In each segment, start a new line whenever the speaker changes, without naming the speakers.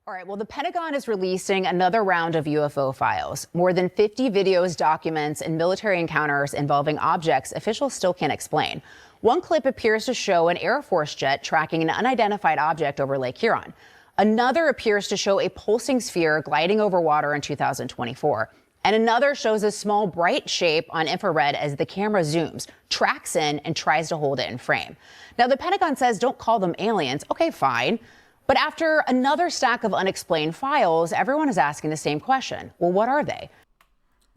All right, well, the Pentagon is releasing another round of UFO files. More than 50 videos, documents, and military encounters involving objects officials still can't explain. One clip appears to show an Air Force jet tracking an unidentified object over Lake Huron. Another appears to show a pulsing sphere gliding over water in 2024. And another shows a small bright shape on infrared as the camera zooms, tracks in, and tries to hold it in frame. Now, the Pentagon says don't call them aliens. Okay, fine. But after another stack of unexplained files, everyone is asking the same question. Well, what are they?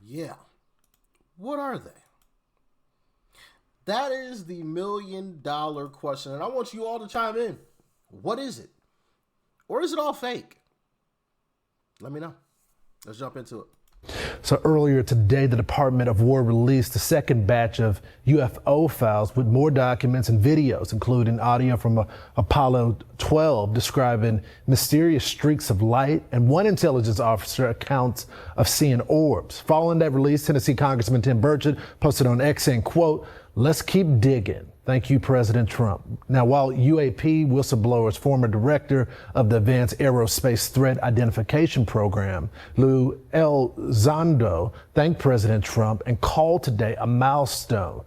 Yeah. What are they? That is the million-dollar question. And I want you all to chime in. What is it? Or is it all fake? Let me know. Let's jump into it.
So earlier today, the Department of War released the second batch of UFO files with more documents and videos, including audio from Apollo 12 describing mysterious streaks of light, and one intelligence officer accounts of seeing orbs. Following that release, Tennessee Congressman Tim Burchett posted on X saying, quote, "Let's keep digging. Thank you, President Trump." Now, while UAP, whistleblowers, former director of the Advanced Aerospace Threat Identification Program, Lou Elizondo, thanked President Trump and called today a milestone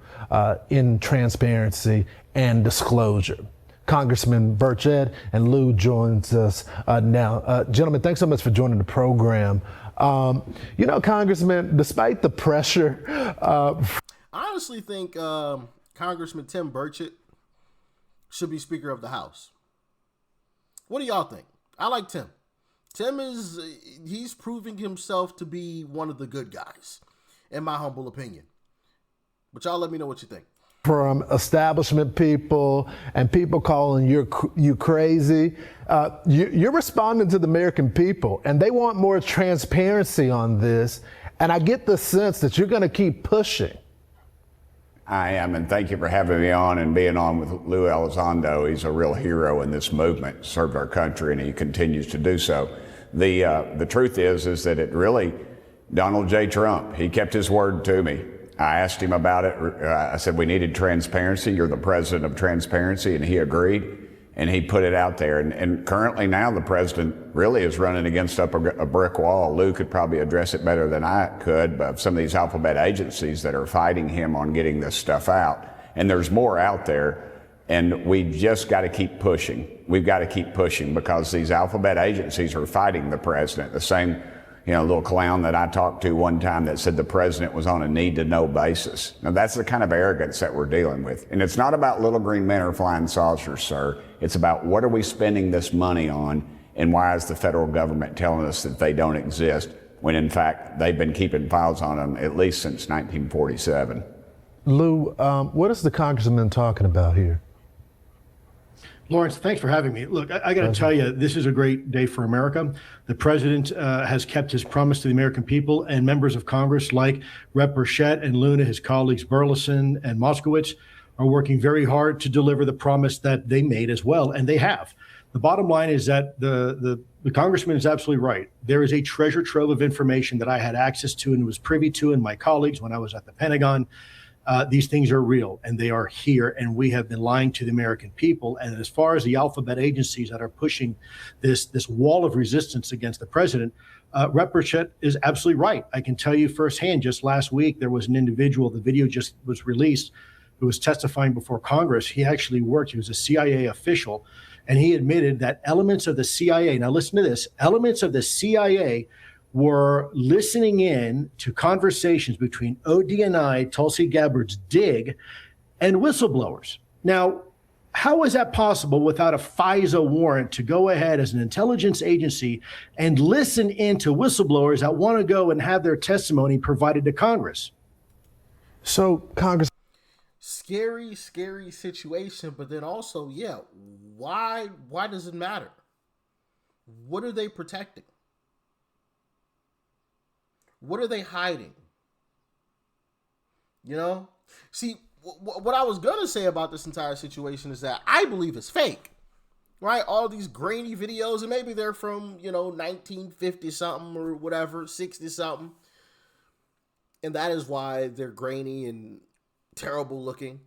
in transparency and disclosure. Congressman Burchett and Lou joins us now. Gentlemen, thanks so much for joining the program. Congressman, despite the pressure...
I honestly think... Congressman Tim Burchett should be Speaker of the House. What do y'all think? I like Tim. He's proving himself to be one of the good guys, in my humble opinion. But y'all let me know what you think.
From establishment people and people calling you crazy, you're responding to the American people, and they want more transparency on this. And I get the sense that you're going to keep pushing.
I am, and thank you for having me on and being on with Lou Elizondo. He's a real hero in this movement, served our country, and he continues to do so. The truth is that it really, Donald J. Trump, he kept his word to me. I asked him about it. I said, we needed transparency. You're the president of transparency, and he agreed, and he put it out there. And currently now the president really is running against a brick wall. Lou could probably address it better than I could, but some of these alphabet agencies that are fighting him on getting this stuff out. And there's more out there, and we just got to keep pushing. We've got to keep pushing because these alphabet agencies are fighting the president. The same, little clown that I talked to one time that said the president was on a need-to-know basis. Now, that's the kind of arrogance that we're dealing with. And it's not about little green men or flying saucers, sir. It's about what are we spending this money on, and why is the federal government telling us that they don't exist, when in fact they've been keeping files on them at least since 1947.
Lou, what is the congressman talking about here?
Lawrence, thanks for having me. Look, I got to tell you, this is a great day for America. The president has kept his promise to the American people, and members of Congress like Rep. Burchett and Luna, his colleagues Burleson and Moskowitz, are working very hard to deliver the promise that they made as well, and they have. The bottom line is that the congressman is absolutely right. There is a treasure trove of information that I had access to and was privy to, and my colleagues when I was at the Pentagon. These things are real, and they are here, and we have been lying to the American people. And as far as the alphabet agencies that are pushing this wall of resistance against the president, Rep. Burchett is absolutely right. I can tell you firsthand, just last week, there was an individual, the video just was released, who was testifying before Congress. He actually worked, he was a CIA official, and he admitted that elements of the CIA, now listen to this, elements of the CIA were listening in to conversations between ODNI, Tulsi Gabbard's DIG, and whistleblowers. Now, how is that possible without a FISA warrant to go ahead as an intelligence agency and listen into whistleblowers that want to go and have their testimony provided to Congress?
So, Congress.
Scary, scary situation, but then also, why does it matter? What are they protecting? What are they hiding? See, what I was going to say about this entire situation is that I believe it's fake, right? All these grainy videos, and maybe they're from, 1950 something or whatever, 60 something. And that is why they're grainy and terrible looking.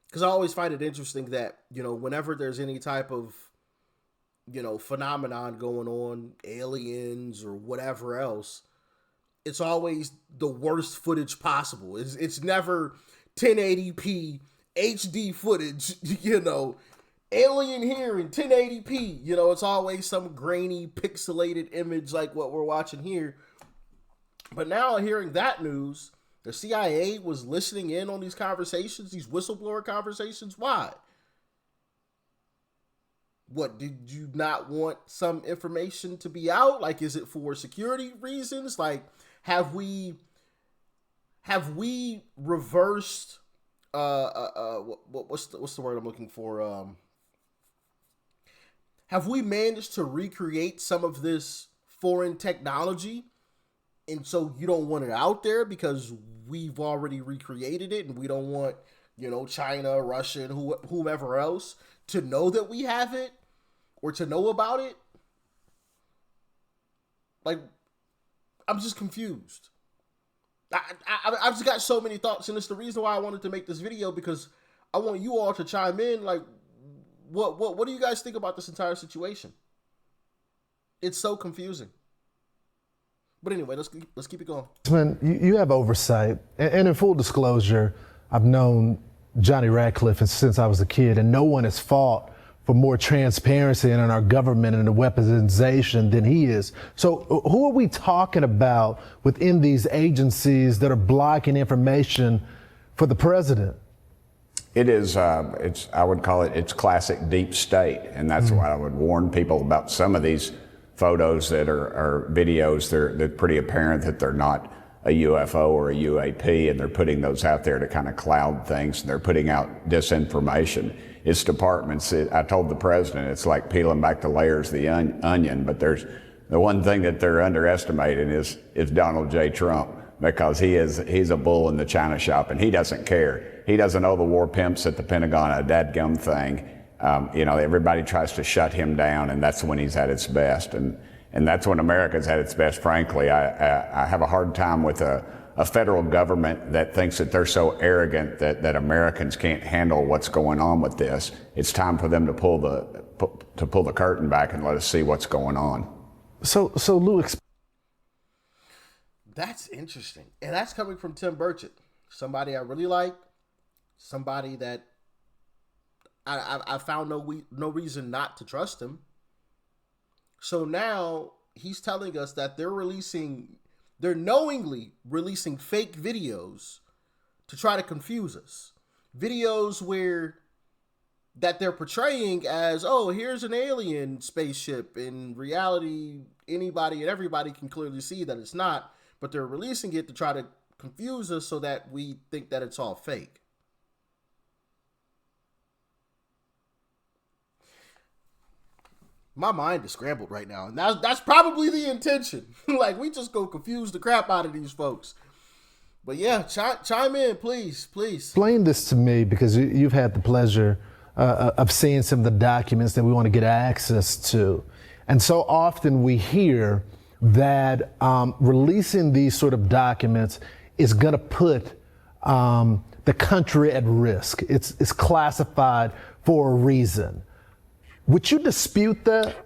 Because I always find it interesting that, whenever there's any type of phenomenon going on, aliens or whatever else, it's always the worst footage possible. It's never 1080p HD footage, alien here in 1080p. It's always some grainy, pixelated image like what we're watching here. But now hearing that news, the CIA was listening in on these conversations, these whistleblower conversations. Why? What, did you not want some information to be out? Like, is it for security reasons? Like, have we reversed what's the word I'm looking for? Have we managed to recreate some of this foreign technology, and so you don't want it out there because we've already recreated it, and we don't want China, Russia, and whomever else to know that we have it or to know about it? Like, I'm just confused. I've just got so many thoughts, and it's the reason why I wanted to make this video, because I want you all to chime in. Like, what do you guys think about this entire situation? It's so confusing. But anyway, let's keep it going.
Man, you have oversight, and in full disclosure, I've known Johnny Ratcliffe since I was a kid, and no one has fought for more transparency in our government and the weaponization than he is. So who are we talking about within these agencies that are blocking information for the president?
It is, I would call it's classic deep state. And that's why I would warn people about some of these photos that are videos. They're pretty apparent that they're not a UFO or a UAP, and they're putting those out there to kind of cloud things, and they're putting out disinformation. It's departments. I told the president, it's like peeling back the layers of the onion, but there's the one thing that they're underestimating is Donald J. Trump, because he's a bull in the china shop, and he doesn't care. He doesn't owe the war pimps at the Pentagon a dadgum thing. Everybody tries to shut him down, and that's when he's at its best. And that's when America's at its best, frankly. I have a hard time with a federal government that thinks that they're so arrogant that Americans can't handle what's going on with this. It's time for them to pull the curtain back and let us see what's going on.
So Lou,
that's interesting. And that's coming from Tim Burchett, somebody I really like, somebody that I found no reason not to trust him. So now he's telling us that they're knowingly releasing fake videos to try to confuse us. Videos that they're portraying as, oh, here's an alien spaceship. In reality, anybody and everybody can clearly see that it's not, but they're releasing it to try to confuse us so that we think that it's all fake. My mind is scrambled right now, and that's probably the intention. Like, we just go confuse the crap out of these folks. But yeah, chime in, please.
Explain this to me, because you've had the pleasure of seeing some of the documents that we want to get access to. And so often we hear that releasing these sort of documents is going to put the country at risk. It's classified for a reason. Would you dispute that?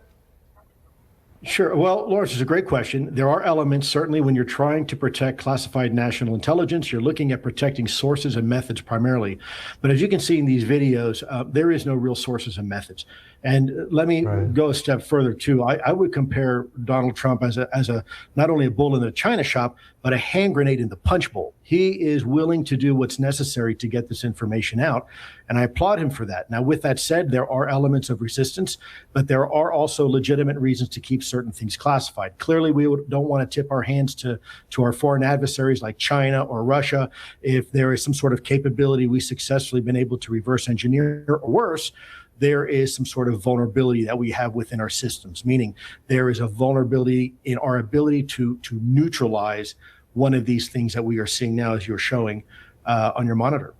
Sure. Well, Lawrence, it's a great question. There are elements, certainly, when you're trying to protect classified national intelligence, you're looking at protecting sources and methods primarily. But as you can see in these videos, there is no real sources and methods. And let me go a step further, too. I would compare Donald Trump as a not only a bull in the china shop, but a hand grenade in the punch bowl. He is willing to do what's necessary to get this information out, and I applaud him for that. Now, with that said, there are elements of resistance, but there are also legitimate reasons to keep certain things classified. Clearly, we don't want to tip our hands to our foreign adversaries like China or Russia. If there is some sort of capability we successfully been able to reverse engineer, or worse, there is some sort of vulnerability that we have within our systems, meaning there is a vulnerability in our ability to neutralize one of these things that we are seeing now, as you're showing on your monitor.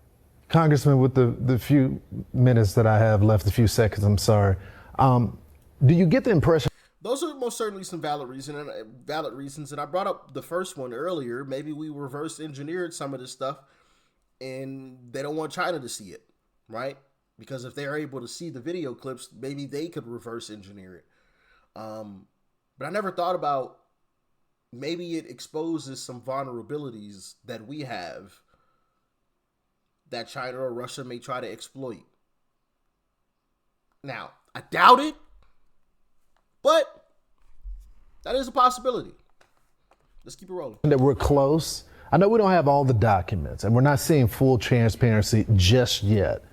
Congressman, with the few minutes that I have left, a few seconds, I'm sorry. Do you get the impression?
Those are most certainly some valid reasons. And I brought up the first one earlier. Maybe we reverse engineered some of this stuff and they don't want China to see it, right? because if they're able to see the video clips, maybe they could reverse engineer it. But I never thought about maybe it exposes some vulnerabilities that we have that China or Russia may try to exploit. Now, I doubt it, but that is a possibility. Let's keep it rolling.
That we're close. I know we don't have all the documents and we're not seeing full transparency just yet.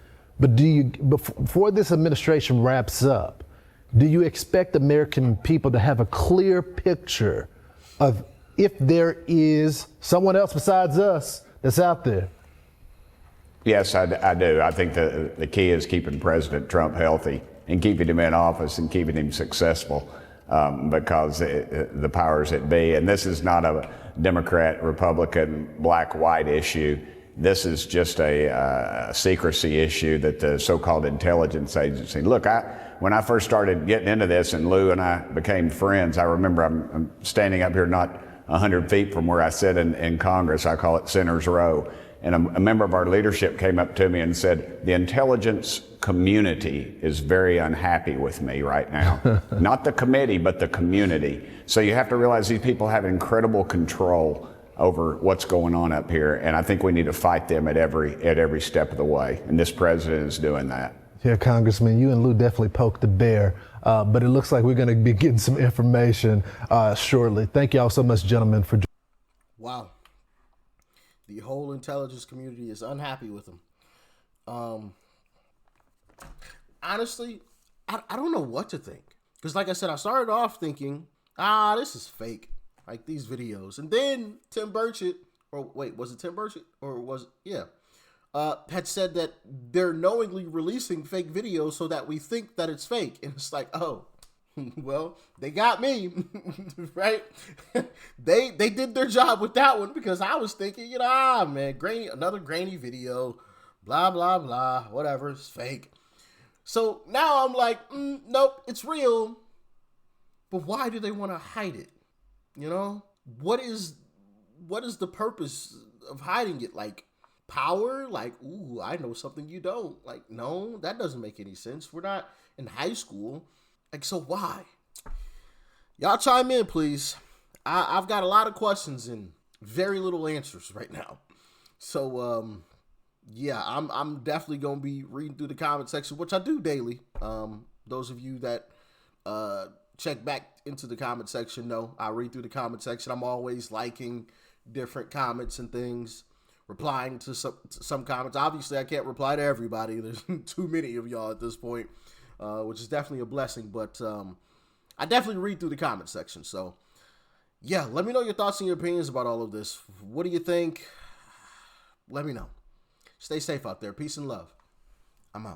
But before this administration wraps up, do you expect American people to have a clear picture of if there is someone else besides us that's out there?
Yes, I do. I think the key is keeping President Trump healthy and keeping him in office and keeping him successful, because the powers that be, and this is not a Democrat, Republican, black, white issue. This is just a secrecy issue that the so-called intelligence agency. Look, when I first started getting into this and Lou and I became friends, I remember I'm standing up here not 100 feet from where I sit in Congress. I call it Center's Row. And a member of our leadership came up to me and said, the intelligence community is very unhappy with me right now. Not the committee, but the community. So you have to realize these people have incredible control over what's going on up here. And I think we need to fight them at every step of the way. And this president is doing that.
Yeah, Congressman, you and Lou definitely poked the bear, but it looks like we're going to be getting some information shortly. Thank you all so much, gentlemen, for joining.
Wow. The whole intelligence community is unhappy with him. Honestly, I don't know what to think. Because like I said, I started off thinking, this is fake. Like these videos. And then Tim Burchett, or wait, was it Tim Burchett? Or was it? Yeah. Had said that they're knowingly releasing fake videos so that we think that it's fake. And it's like, oh, well, they got me, right? They did their job with that one, because I was thinking, man, another grainy video, blah, blah, blah, whatever, it's fake. So now I'm like, nope, it's real. But why do they want to hide it? What is the purpose of hiding it? Like power? Like, ooh, I know something you don't. Like, no, that doesn't make any sense. We're not in high school. Like, so why? Y'all chime in, please. I've got a lot of questions and very little answers right now. So, yeah, I'm definitely going to be reading through the comment section, which I do daily. Those of you that check back into the comment section know I read through the comment section. I'm always liking different comments and things, replying to some comments. Obviously, I can't reply to everybody. There's too many of y'all at this point. Which is definitely a blessing, but I definitely read through the comment section. So, yeah, let me know your thoughts and your opinions about all of this. What do you think? Let me know. Stay safe out there. Peace and love. I'm out.